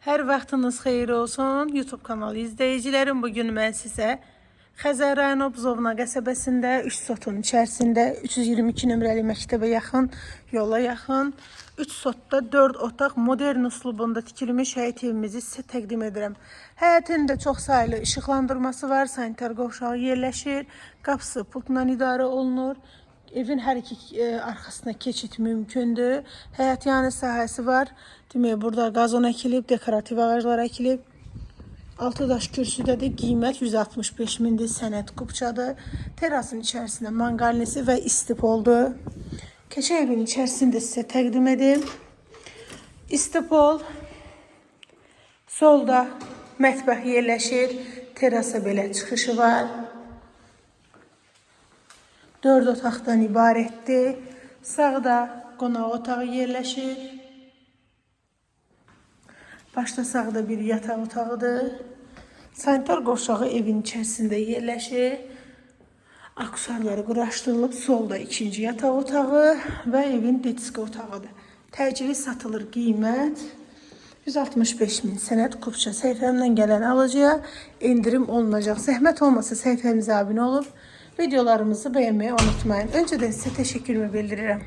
Hər vaxtınız xeyir olsun YouTube kanalı izləyicilərim. Bugün mən sizə Xəzər rayonu Buzovna qəsəbəsində 3 sotun içərisində 322 nömrəli məktəbə yaxın, yola yaxın 3 sotda 4 otaq modern üslubunda tikilmiş həyət evimizi sizə təqdim edirəm. Həyətin də çox saylı işıqlandırması var, sanitar qovşağı yerləşir, qapısı pultla idarə olunur. Evin hər iki arxasına keçid mümkündür. Həyət yanı sahəsi var. Demək, burada qazon əkilib, dekorativ ağaclar əkilib. 6 daş kürsüdədir. Qiymət 165 mindir. Sənət kubçadır. Terasın içərisində manqalnisi və istipoldur. Keçən evin içərisində sizə təqdim edim. İstipol. Solda mətbəx yerləşir. Terasa belə çıxışı var. 4 otaqdan ibarətdir. Sağda qonaq otağı yerləşir. Başda sağda bir yataq otağıdır. Sanitar qovşağı evin içərisində yerləşir. Akusarları quraşdırılıb. Solda ikinci yataq otağı və evin detski otağıdır. Təcili satılır qiymət 165 min. Sənət kubça səhifəmdən gələn alıcıya endirim olunacaq. Zəhmət olmasa səhifəmizə abunə olub videolarımızı beğenmeyi unutmayın. Önceden size teşekkürümü bildirirəm.